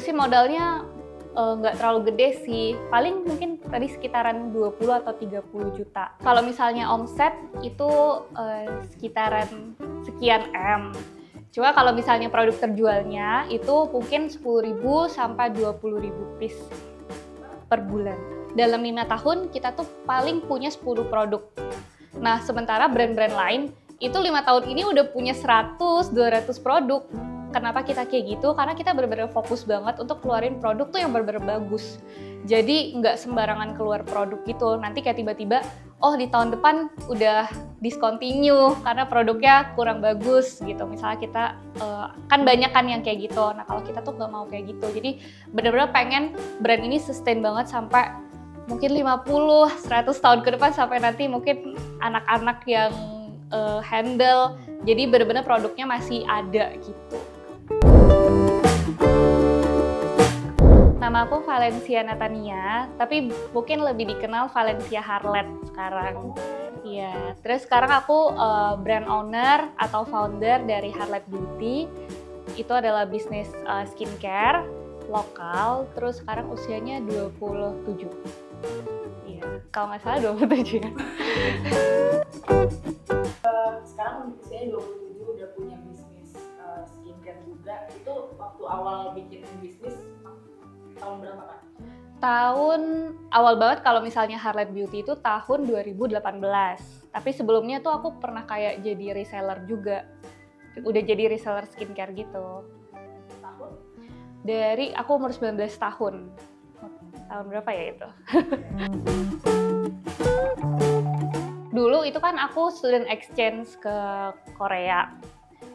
sih modalnya nggak terlalu gede sih, paling mungkin tadi sekitaran 20 atau 30 juta. Kalau misalnya omset itu sekitaran sekian M. Cuma kalau misalnya produk terjualnya itu mungkin 10.000 sampai 20.000 piece per bulan. Dalam 5 tahun kita tuh paling punya 10 produk. Nah, sementara brand-brand lain itu 5 tahun ini udah punya 100-200 produk. Kenapa kita kayak gitu? Karena kita benar-benar fokus banget untuk keluarin produk tuh yang benar-benar bagus. Jadi nggak sembarangan keluar produk gitu. Nanti kayak tiba-tiba, oh di tahun depan udah discontinue karena produknya kurang bagus gitu. Misalnya kita, kan banyak kan yang kayak gitu. Nah kalau kita tuh nggak mau kayak gitu. Jadi benar-benar pengen brand ini sustain banget sampai mungkin 50-100 tahun ke depan, sampai nanti mungkin anak-anak yang handle. Jadi benar-benar produknya masih ada gitu. Nama aku Valencia Natania, tapi mungkin lebih dikenal Valencia Harlet sekarang. Iya, terus sekarang aku brand owner atau founder dari Harlet Beauty. Itu adalah bisnis skincare lokal, terus sekarang usianya 27. Iya, kalau nggak salah 27 ya. Sekarang usianya 27, udah punya bisnis skincare juga. Itu waktu awal bikin bisnis tahun berapa Kak? Tahun awal banget kalau misalnya Harlet Beauty itu tahun 2018. Tapi sebelumnya tuh aku pernah kayak jadi reseller juga. Udah jadi reseller skincare gitu. Tahun? Dari aku umur 19 tahun. Tahun berapa ya itu? Dulu itu kan aku student exchange ke Korea.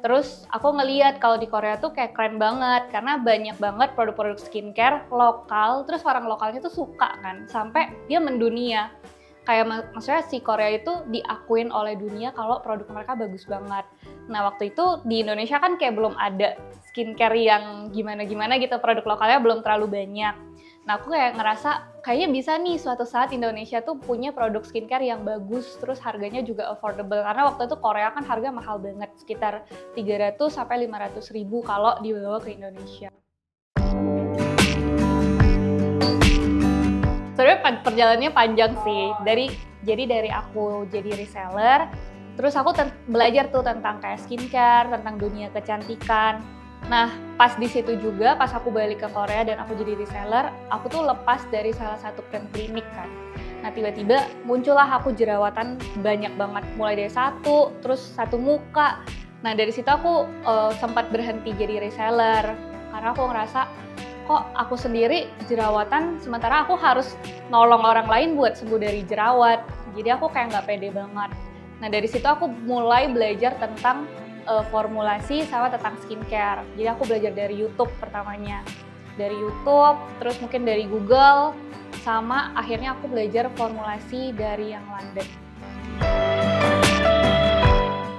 Terus aku ngeliat kalau di Korea tuh kayak keren banget karena banyak banget produk-produk skincare lokal, terus orang lokalnya tuh suka kan, sampai dia mendunia. Kayak maksudnya si Korea itu diakuin oleh dunia kalau produk mereka bagus banget. Nah waktu itu di Indonesia kan kayak belum ada skincare yang gimana-gimana gitu, produk lokalnya belum terlalu banyak. Nah aku kayak ngerasa kayaknya bisa nih suatu saat Indonesia tuh punya produk skincare yang bagus, terus harganya juga affordable. Karena waktu itu Korea kan harga mahal banget, sekitar 300-500 ribu kalau dibawa ke Indonesia. Sebenarnya perjalanannya panjang sih. Dari aku jadi reseller, terus aku belajar tuh tentang kayak skincare, tentang dunia kecantikan. Nah, pas di situ juga, pas aku balik ke Korea dan aku jadi reseller, aku tuh lepas dari salah satu brand klinik kan. Nah, tiba-tiba muncullah aku jerawatan banyak banget, mulai dari terus satu muka. Nah, dari situ aku sempat berhenti jadi reseller, karena aku ngerasa, kok aku sendiri jerawatan, sementara aku harus nolong orang lain buat sembuh dari jerawat. Jadi aku kayak nggak pede banget. Nah, dari situ aku mulai belajar tentang formulasi sama tentang skincare. Jadi aku belajar dari YouTube pertamanya. Dari YouTube, terus mungkin dari Google, sama akhirnya aku belajar formulasi dari yang London.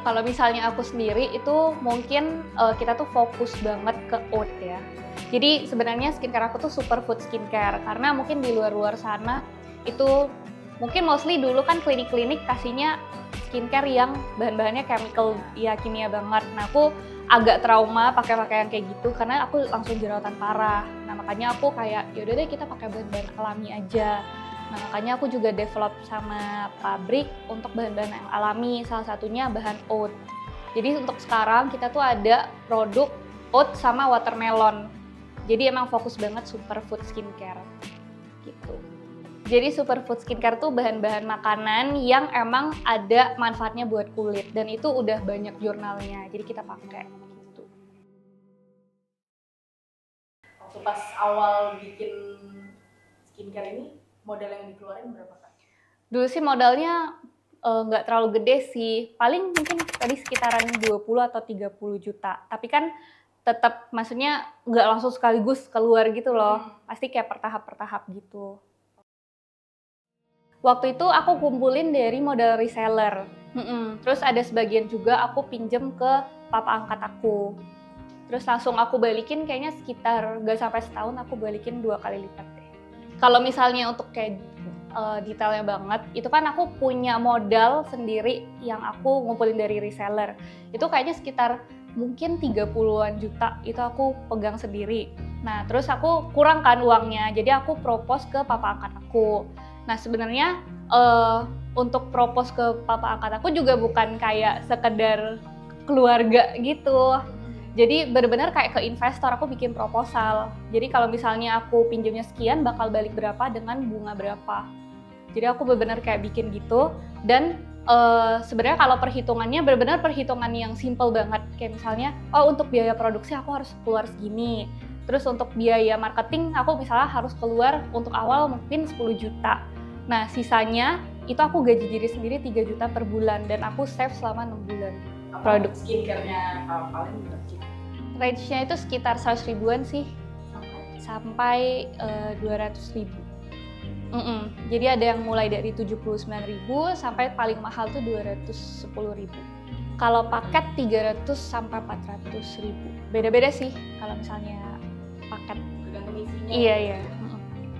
Kalau misalnya aku sendiri itu mungkin kita tuh fokus banget ke oat ya. Jadi sebenarnya skincare aku tuh superfood skincare, karena mungkin di luar-luar sana itu mungkin mostly dulu kan klinik-klinik kasihnya skincare yang bahan-bahannya chemical, ya kimia banget. Nah aku agak trauma pakai yang kayak gitu karena aku langsung jerawatan parah. Nah makanya aku kayak yaudah deh kita pakai bahan-bahan alami aja. Nah makanya aku juga develop sama pabrik untuk bahan-bahan yang alami, salah satunya bahan oat. Jadi untuk sekarang kita tuh ada produk oat sama watermelon. Jadi emang fokus banget superfood skincare gitu. Jadi superfood skincare tuh bahan-bahan makanan yang emang ada manfaatnya buat kulit, dan itu udah banyak jurnalnya, jadi kita pakai gitu. Waktu pas awal bikin skincare ini, modal yang dikeluarin berapa Kak? Dulu sih modalnya nggak terlalu gede sih, paling mungkin tadi sekitaran 20 atau 30 juta. Tapi kan tetap maksudnya nggak langsung sekaligus keluar gitu loh, pasti kayak bertahap-bertahap gitu. Waktu itu aku kumpulin dari modal reseller, terus ada sebagian juga aku pinjem ke papa angkat aku. Terus langsung aku balikin kayaknya sekitar gak sampai setahun, aku balikin 2 kali lipat deh. Kalau misalnya untuk kayak detailnya banget, itu kan aku punya modal sendiri yang aku ngumpulin dari reseller. Itu kayaknya sekitar mungkin 30-an juta itu aku pegang sendiri. Nah, terus aku kurang kan uangnya, jadi aku propose ke papa angkat aku. Nah, sebenarnya untuk propose ke papa angkat aku juga bukan kayak sekedar keluarga gitu. Jadi benar-benar kayak ke investor, aku bikin proposal. Jadi kalau misalnya aku pinjamnya sekian, bakal balik berapa dengan bunga berapa. Jadi aku benar-benar kayak bikin gitu. Dan sebenarnya kalau perhitungannya benar-benar perhitungan yang simple banget. Kayak misalnya, oh untuk biaya produksi aku harus keluar segini. Terus untuk biaya marketing aku misalnya harus keluar untuk awal mungkin 10 juta. Nah sisanya itu aku gaji diri sendiri 3 juta per bulan dan aku save selama 6 bulan. Produk skincare-nya paling berapa? Range-nya itu sekitar 100 ribuan sih. Sampai 200 ribu. Jadi ada yang mulai dari 79.000 sampai paling mahal tuh 210.000. Kalau paket 300 sampai 400.000. Beda-beda sih kalau misalnya paket. Tergantung isinya. Iya.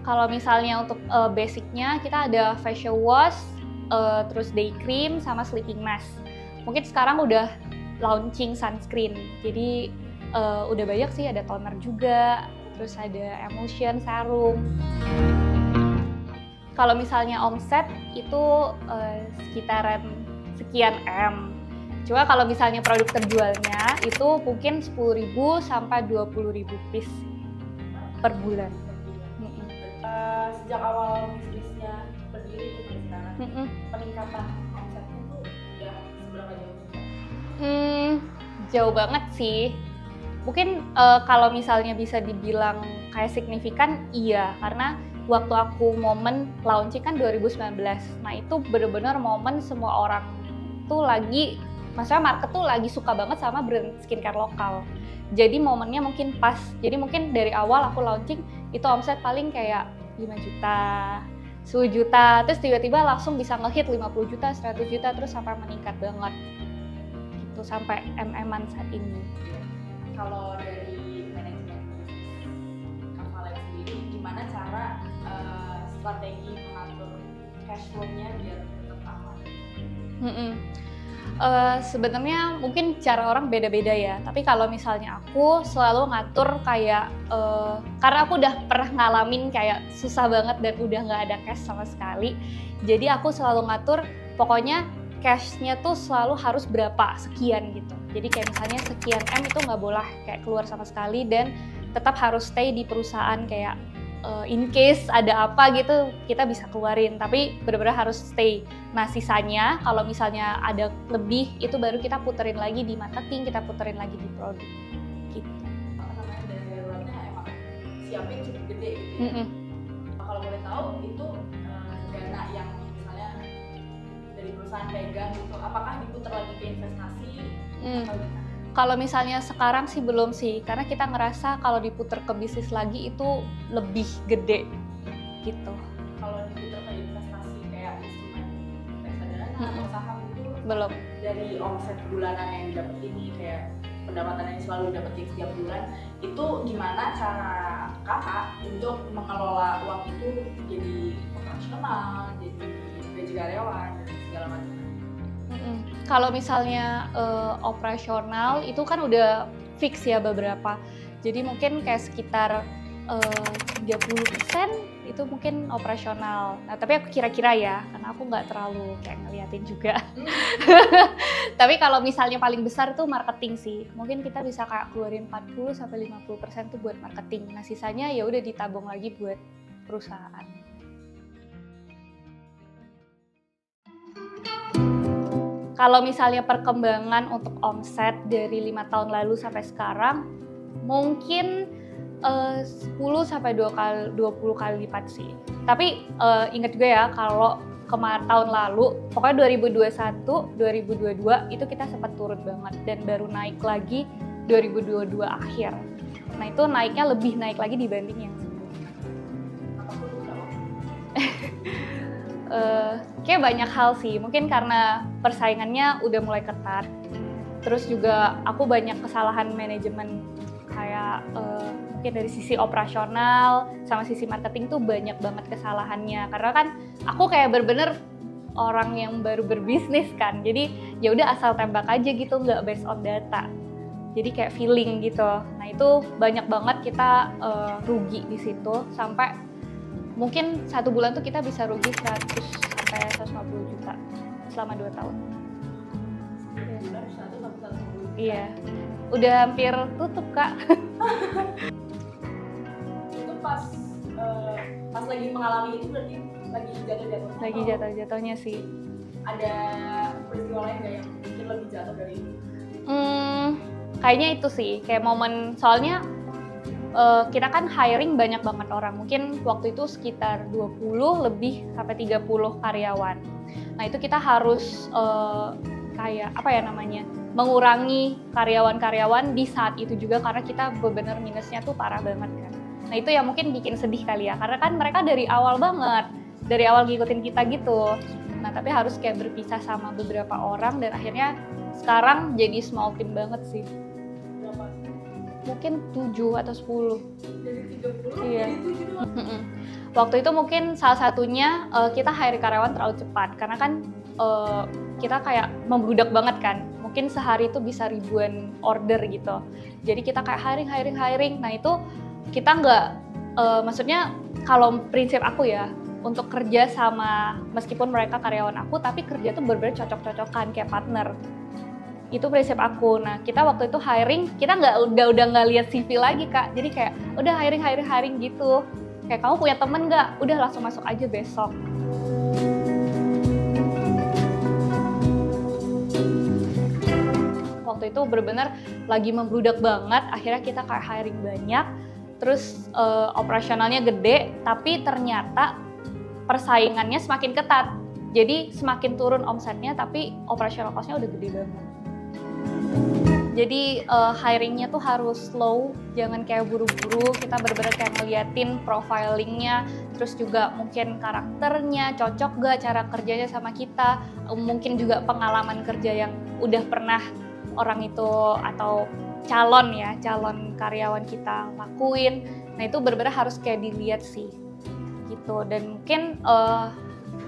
Kalau misalnya untuk basicnya kita ada facial wash, terus day cream sama sleeping mask. Mungkin sekarang udah launching sunscreen. Jadi udah banyak sih, ada toner juga, terus ada emulsion serum. Kalau misalnya omset itu sekitaran sekian M. Cuma kalau misalnya produk terjualnya itu mungkin 10.000 sampai 20.000 piece per bulan. Sejak awal bisnisnya berdiri sampai sekarang, peningkatan omsetnya itu ya seberapa jauh? Jauh banget sih. Mungkin kalau misalnya bisa dibilang kayak signifikan, iya, karena waktu aku momen launching kan 2019. Nah itu bener-bener momen semua orang tuh lagi, maksudnya market tuh lagi suka banget sama brand skincare lokal. Jadi momennya mungkin pas. Jadi mungkin dari awal aku launching itu omset paling kayak 5 juta, 10 juta, terus tiba-tiba langsung bisa ngehit 50 juta, 100 juta, terus sampai meningkat banget. Gitu sampai MM-an saat ini. Kalau dari manajemen Kak Valen sendiri, gimana cara strategi mengatur cash flow-nya biar tetap aman? Sebenarnya mungkin cara orang beda-beda ya. Tapi kalau misalnya aku selalu ngatur kayak karena aku udah pernah ngalamin kayak susah banget dan udah nggak ada cash sama sekali. Jadi aku selalu ngatur pokoknya cash-nya tuh selalu harus berapa sekian gitu. Jadi kayak misalnya sekian M itu nggak boleh kayak keluar sama sekali dan tetap harus stay di perusahaan kayak in case ada apa gitu kita bisa keluarin, tapi benar-benar harus stay. Nah sisanya kalau misalnya ada lebih itu baru kita puterin lagi di marketing, kita puterin lagi di produk gitu. Namanya dari luarnya emang siapin cukup gede gitu ya. Kalau boleh tahu itu dana yang misalnya dari perusahaan pegang gitu, apakah diputar lagi ke investasi atau gimana? Kalau misalnya sekarang sih belum sih, karena kita ngerasa kalau diputer ke bisnis lagi itu lebih gede gitu. Kalau diputar ke investasi kayak instrumen reksadana atau saham itu Belum. Dari omset bulanan yang didapat ini kayak pendapatan yang selalu dapetin setiap bulan, itu gimana cara kakak untuk mengelola uang itu jadi operasional, jadi gaji karyawan dan segala macam? Kalau misalnya operasional itu kan udah fix ya beberapa. Jadi mungkin kayak sekitar 30% itu mungkin operasional. Nah tapi aku kira-kira ya, karena aku nggak terlalu kayak ngeliatin juga. Tapi kalau misalnya paling besar tuh marketing sih. Mungkin kita bisa kayak keluarin 40-50% tuh buat marketing. Nah sisanya ya udah ditabung lagi buat perusahaan. Kalau misalnya perkembangan untuk omset dari 5 tahun lalu sampai sekarang, mungkin 10 sampai 20 kali lipat sih. Tapi ingat juga ya kalau tahun lalu, pokoknya 2021, 2022 itu kita sempat turun banget dan baru naik lagi 2022 akhir. Nah itu naiknya lebih naik lagi dibanding yang sebelumnya. Kayak banyak hal sih, mungkin karena persaingannya udah mulai ketat. Terus juga aku banyak kesalahan manajemen kayak mungkin dari sisi operasional sama sisi marketing tuh banyak banget kesalahannya. Karena kan aku kayak bener-bener orang yang baru berbisnis kan, jadi ya udah asal tembak aja gitu, nggak based on data jadi kayak feeling gitu. Nah itu banyak banget kita rugi di situ, sampai mungkin 1 bulan tuh kita bisa rugi 100 sampai 150 juta selama 2 tahun. Iya, udah hampir tutup Kak. Itu pas lagi mengalami itu berarti lagi jatuh-jatuhnya? Lagi jatuh-jatuhnya sih. Ada peristiwa lain nggak yang mungkin lebih jatuh dari itu? Kayaknya itu sih, kayak momen, soalnya kita kan hiring banyak banget orang, mungkin waktu itu sekitar 20 lebih sampai 30 karyawan. Nah itu kita harus kayak apa ya namanya, mengurangi karyawan-karyawan di saat itu juga, karena kita benar-benar minusnya tuh parah banget kan. Nah itu yang mungkin bikin sedih kali ya, karena kan mereka dari awal banget, dari awal ngikutin kita gitu. Nah tapi harus kayak berpisah sama beberapa orang, dan akhirnya sekarang jadi small team banget sih. Berapa? Mungkin 7 atau 10. Dari 30 Iya. jadi 7 doang? Waktu itu mungkin salah satunya kita hire karyawan terlalu cepat, karena kan kita kayak membludak banget kan. Mungkin sehari itu bisa ribuan order gitu. Jadi kita kayak hiring. Nah itu kita nggak, maksudnya kalau prinsip aku ya, untuk kerja sama, meskipun mereka karyawan aku, tapi kerja tuh bener-bener cocok-cocokan kayak partner. Itu prinsip aku. Nah kita waktu itu hiring, kita udah nggak lihat CV lagi Kak. Jadi kayak udah hiring gitu. Kayak kamu punya temen nggak? Udah langsung masuk aja besok. Waktu itu bener-bener lagi membludak banget. Akhirnya kita kayak hiring banyak. Terus operasionalnya gede, tapi ternyata persaingannya semakin ketat. Jadi semakin turun omsetnya, tapi operational cost-nya udah gede banget. Jadi hiringnya tuh harus slow, jangan kayak buru-buru. Kita bener-bener kayak ngeliatin profilingnya, terus juga mungkin karakternya, cocok gak cara kerjanya sama kita, mungkin juga pengalaman kerja yang udah pernah orang itu atau calon karyawan kita lakuin. Nah itu bener-bener harus kayak dilihat sih gitu. Dan mungkin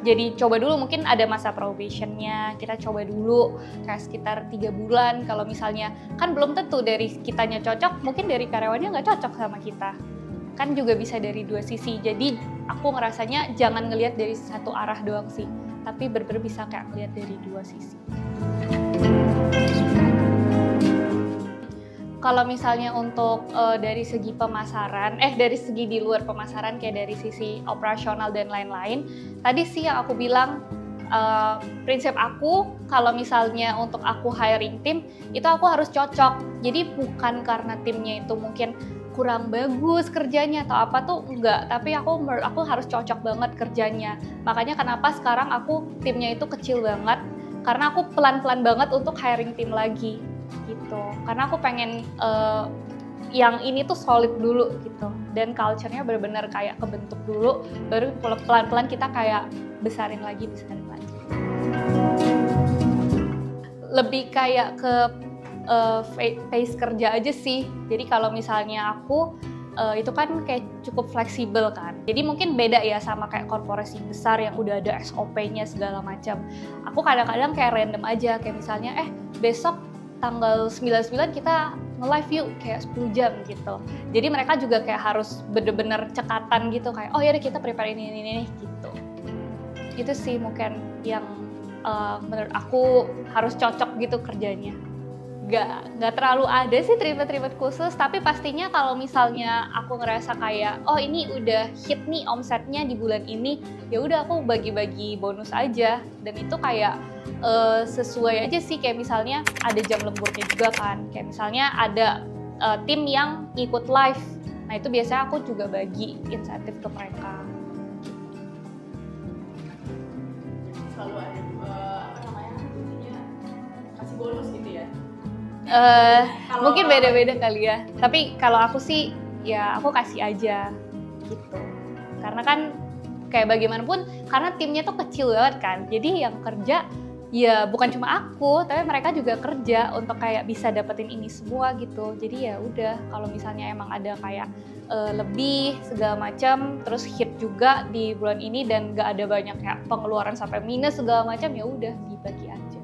jadi coba dulu, mungkin ada masa probationnya, kita coba dulu kayak sekitar 3 bulan. Kalau misalnya kan belum tentu dari kitanya cocok, mungkin dari karyawannya nggak cocok sama kita, kan juga bisa dari 2 sisi. Jadi aku ngerasanya jangan ngelihat dari satu arah doang sih, tapi bener-bener bisa kayak ngelihat dari 2 sisi. Kalau misalnya untuk dari segi pemasaran, dari segi di luar pemasaran, kayak dari sisi operasional dan lain-lain, tadi sih yang aku bilang, prinsip aku kalau misalnya untuk aku hiring tim, itu aku harus cocok. Jadi bukan karena timnya itu mungkin kurang bagus kerjanya atau apa tuh enggak, tapi aku harus cocok banget kerjanya. Makanya kenapa sekarang aku timnya itu kecil banget, karena aku pelan-pelan banget untuk hiring tim lagi. Gitu, karena aku pengen yang ini tuh solid dulu gitu, dan culture-nya benar-benar kayak kebentuk dulu, baru pelan-pelan kita kayak besarin lagi. Lebih kayak ke pace kerja aja sih. Jadi kalau misalnya aku itu kan kayak cukup fleksibel kan, jadi mungkin beda ya sama kayak korporasi besar yang udah ada SOP-nya segala macam. Aku kadang-kadang kayak random aja, kayak misalnya besok tanggal 99 kita nge-live yuk, kayak 10 jam gitu. Jadi mereka juga kayak harus bener-bener cekatan gitu, kayak oh yaudah kita prepare ini gitu. Itu sih mungkin yang menurut aku harus cocok gitu kerjanya. Nggak terlalu ada sih treatment khusus, tapi pastinya kalau misalnya aku ngerasa kayak oh ini udah hit nih omsetnya di bulan ini, ya udah aku bagi-bagi bonus aja. Dan itu kayak sesuai aja sih, kayak misalnya ada jam lemburnya juga kan, kayak misalnya ada tim yang ikut live, nah itu biasanya aku juga bagi insentif ke mereka. Selalu ada kasih bonus gitu ya? Mungkin beda-beda kali ya, tapi kalau aku sih ya aku kasih aja gitu, karena kan kayak bagaimanapun karena timnya tuh kecil banget kan, jadi yang kerja ya bukan cuma aku, tapi mereka juga kerja untuk kayak bisa dapetin ini semua gitu. Jadi ya udah, kalau misalnya emang ada kayak lebih segala macam, terus hit juga di bulan ini dan gak ada banyak kayak pengeluaran sampai minus segala macam, ya udah dibagi aja.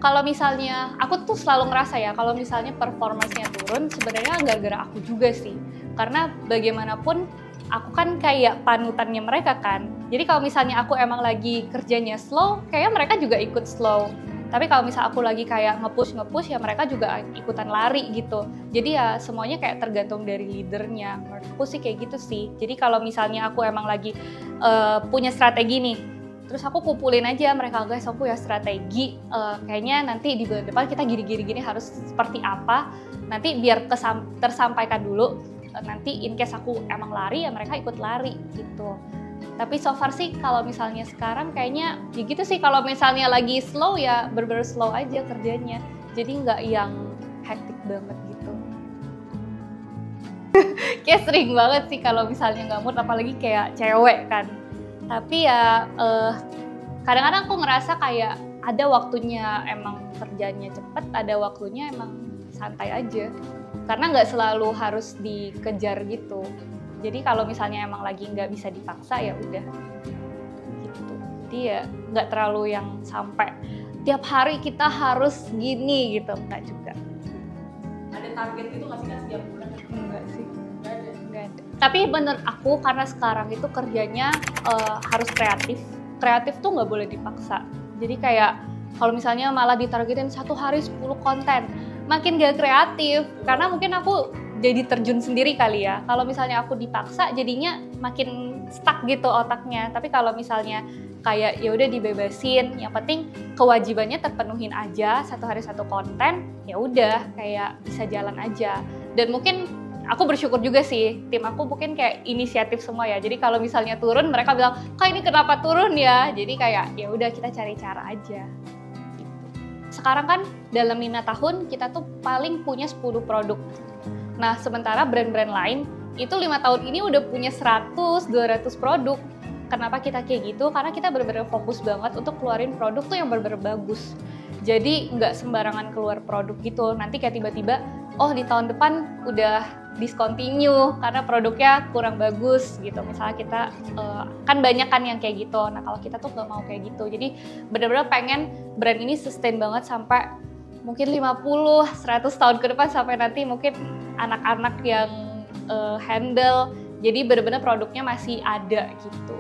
Kalau misalnya, aku tuh selalu ngerasa ya, kalau misalnya performance-nya turun, sebenarnya gara-gara aku juga sih. Karena bagaimanapun, aku kan kayak panutannya mereka kan. Jadi kalau misalnya aku emang lagi kerjanya slow, kayaknya mereka juga ikut slow. Tapi kalau misalnya aku lagi kayak nge-push, ya mereka juga ikutan lari gitu. Jadi ya semuanya kayak tergantung dari leadernya. Menurutku sih kayak gitu sih. Jadi kalau misalnya aku emang lagi punya strategi nih, terus aku kumpulin aja mereka, guys aku ya strategi, kayaknya nanti di bulan depan kita gini harus seperti apa, nanti biar tersampaikan dulu, nanti in case aku emang lari ya mereka ikut lari gitu. Tapi so far sih kalau misalnya sekarang kayaknya ya gitu sih, kalau misalnya lagi slow ya bener-bener slow aja kerjanya, jadi nggak yang hektik banget gitu. Kayak sering banget sih kalau misalnya nggak mood, apalagi kayak cewek kan. Tapi ya kadang-kadang aku ngerasa kayak ada waktunya emang kerjanya cepet, ada waktunya emang santai aja. Karena nggak selalu harus dikejar gitu. Jadi kalau misalnya emang lagi nggak bisa dipaksa ya udah gitu. Jadi ya nggak terlalu yang sampai tiap hari kita harus gini gitu, nggak juga. Ada target itu nggak sih kan setiap bulan? Enggak sih. Nggak ada. Tapi menurut aku karena sekarang itu kerjanya harus kreatif. Kreatif tuh nggak boleh dipaksa. Jadi kayak kalau misalnya malah ditargetin 1 hari 10 konten, makin gak kreatif. Karena mungkin aku jadi terjun sendiri kali ya. Kalau misalnya aku dipaksa jadinya makin stuck gitu otaknya. Tapi kalau misalnya kayak ya udah dibebasin, yang penting kewajibannya terpenuhin aja, 1 hari 1 konten, ya udah kayak bisa jalan aja. Dan mungkin aku bersyukur juga sih, tim aku mungkin kayak inisiatif semua ya. Jadi kalau misalnya turun, mereka bilang, "Kak ini kenapa turun ya?" Jadi kayak ya udah kita cari cara aja. Gitu. Sekarang kan dalam 5 tahun kita tuh paling punya 10 produk. Nah sementara brand-brand lain itu 5 tahun ini udah punya 100-200 produk. Kenapa kita kayak gitu? Karena kita benar-benar fokus banget untuk keluarin produk tuh yang benar-benar bagus. Jadi nggak sembarangan keluar produk gitu. Nanti kayak tiba-tiba, oh di tahun depan udah discontinue karena produknya kurang bagus gitu. Misalnya kita kan banyak kan yang kayak gitu. Nah kalau kita tuh nggak mau kayak gitu. Jadi benar-benar pengen brand ini sustain banget sampai mungkin 50-100 tahun ke depan, sampai nanti mungkin anak-anak yang handle. Jadi benar-benar produknya masih ada gitu.